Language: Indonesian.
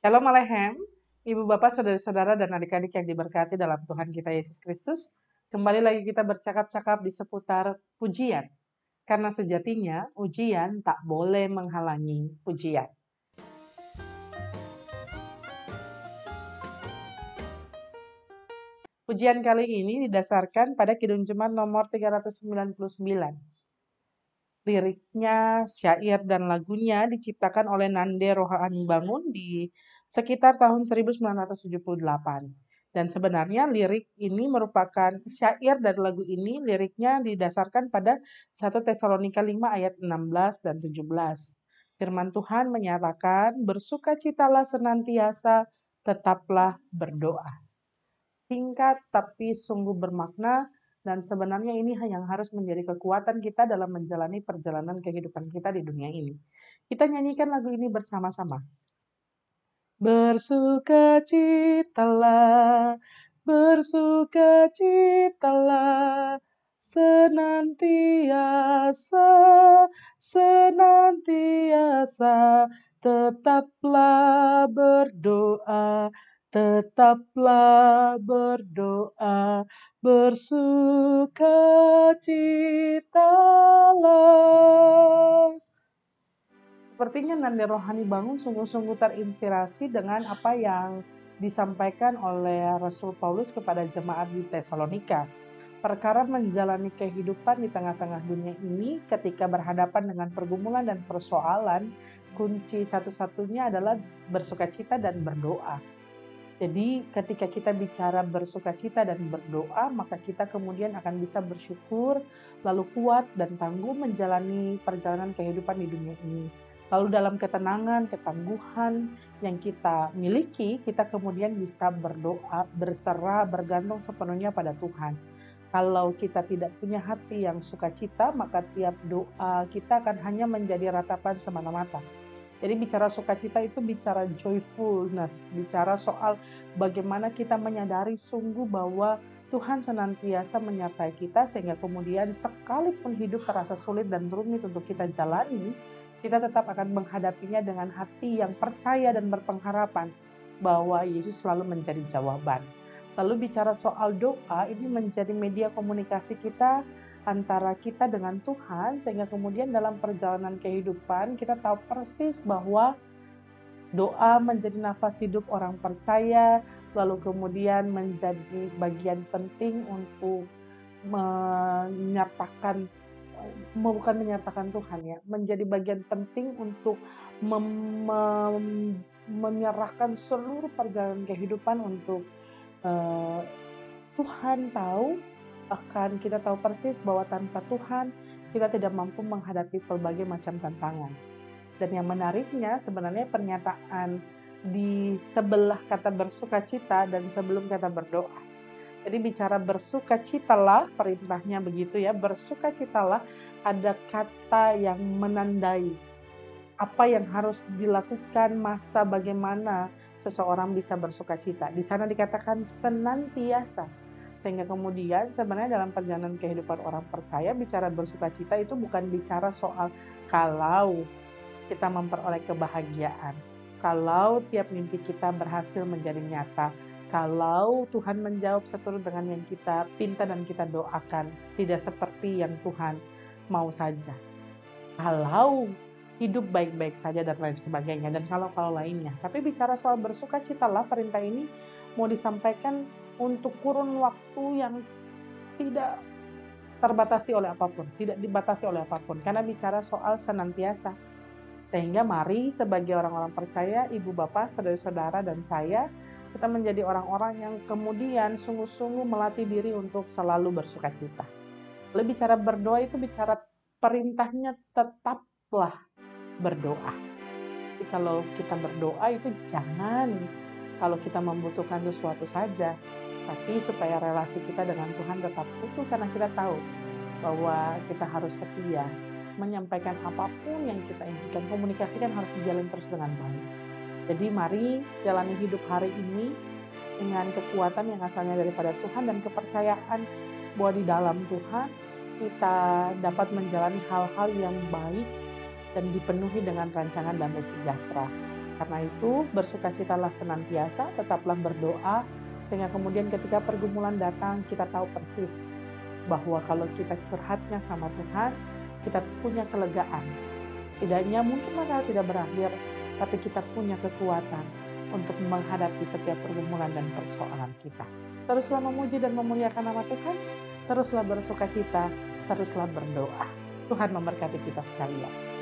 Shalom Alehem, Ibu Bapak, Saudara-saudara dan adik-adik yang diberkati dalam Tuhan kita Yesus Kristus. Kembali lagi kita bercakap-cakap di seputar pujian. Karena sejatinya ujian tak boleh menghalangi pujian. Pujian kali ini didasarkan pada Kidung Jemaat nomor 399. Liriknya, syair, dan lagunya diciptakan oleh Nande Rohani Bangun di sekitar tahun 1978. Dan sebenarnya lirik ini merupakan syair dan lagu ini liriknya didasarkan pada 1 Tesalonika 5 ayat 16 dan 17. Firman Tuhan menyatakan, bersukacitalah senantiasa, tetaplah berdoa. Singkat tapi sungguh bermakna, dan sebenarnya ini yang harus menjadi kekuatan kita dalam menjalani perjalanan kehidupan kita di dunia ini. Kita nyanyikan lagu ini bersama-sama. Bersukacitalah, bersukacitalah, senantiasa, senantiasa, tetaplah berdoa, tetaplah berdoa, bersukacitalah. Sepertinya Nande Rohani Bangun sungguh-sungguh terinspirasi dengan apa yang disampaikan oleh Rasul Paulus kepada jemaat di Tesalonika. Perkara menjalani kehidupan di tengah-tengah dunia ini ketika berhadapan dengan pergumulan dan persoalan, kunci satu-satunya adalah bersukacita dan berdoa. Jadi ketika kita bicara bersukacita dan berdoa, maka kita kemudian akan bisa bersyukur, lalu kuat dan tangguh menjalani perjalanan kehidupan di dunia ini. Lalu dalam ketenangan, ketangguhan yang kita miliki, kita kemudian bisa berdoa, berserah, bergantung sepenuhnya pada Tuhan. Kalau kita tidak punya hati yang sukacita, maka tiap doa kita akan hanya menjadi ratapan semata-mata. Jadi bicara sukacita itu bicara joyfulness, bicara soal bagaimana kita menyadari sungguh bahwa Tuhan senantiasa menyertai kita sehingga kemudian sekalipun hidup terasa sulit dan rumit untuk kita jalani, kita tetap akan menghadapinya dengan hati yang percaya dan berpengharapan bahwa Yesus selalu menjadi jawaban. Lalu bicara soal doa, ini menjadi media komunikasi kita antara kita dengan Tuhan, sehingga kemudian dalam perjalanan kehidupan kita tahu persis bahwa doa menjadi nafas hidup orang percaya, lalu kemudian menjadi bagian penting untuk bukan menyertakan Tuhan ya, menjadi bagian penting untuk menyerahkan seluruh perjalanan kehidupan untuk Tuhan tahu. Bahkan kita tahu persis bahwa tanpa Tuhan kita tidak mampu menghadapi berbagai macam tantangan. Dan yang menariknya sebenarnya pernyataan di sebelah kata bersukacita dan sebelum kata berdoa. Jadi bicara bersukacitalah, perintahnya begitu ya, bersukacitalah ada kata yang menandai apa yang harus dilakukan, masa bagaimana seseorang bisa bersukacita. Di sana dikatakan senantiasa. Sehingga kemudian sebenarnya dalam perjalanan kehidupan orang percaya bicara bersukacita itu bukan bicara soal kalau kita memperoleh kebahagiaan, kalau tiap mimpi kita berhasil menjadi nyata, kalau Tuhan menjawab seturut dengan yang kita pinta dan kita doakan, tidak seperti yang Tuhan mau saja. Kalau hidup baik-baik saja dan lain sebagainya, dan kalau lainnya. Tapi bicara soal bersukacitalah, perintah ini mau disampaikan untuk kurun waktu yang tidak terbatasi oleh apapun, tidak dibatasi oleh apapun, karena bicara soal senantiasa. Sehingga mari sebagai orang-orang percaya, ibu bapak, saudara-saudara dan saya, kita menjadi orang-orang yang kemudian sungguh-sungguh melatih diri untuk selalu bersukacita. Lalu bicara berdoa itu bicara perintahnya tetaplah berdoa. Jadi kalau kita berdoa itu jangan kalau kita membutuhkan sesuatu saja, tapi supaya relasi kita dengan Tuhan tetap utuh karena kita tahu bahwa kita harus setia menyampaikan apapun yang kita inginkan, komunikasikan harus dijalin terus dengan baik. Jadi mari jalani hidup hari ini dengan kekuatan yang asalnya daripada Tuhan dan kepercayaan bahwa di dalam Tuhan kita dapat menjalani hal-hal yang baik dan dipenuhi dengan rancangan damai sejahtera. Karena itu, bersukacitalah senantiasa, tetaplah berdoa, sehingga kemudian ketika pergumulan datang, kita tahu persis bahwa kalau kita curhatnya sama Tuhan, kita punya kelegaan. Tidaknya mungkin masalah tidak berakhir, tapi kita punya kekuatan untuk menghadapi setiap pergumulan dan persoalan kita. Teruslah memuji dan memuliakan nama Tuhan, teruslah bersukacita, teruslah berdoa. Tuhan memberkati kita sekalian.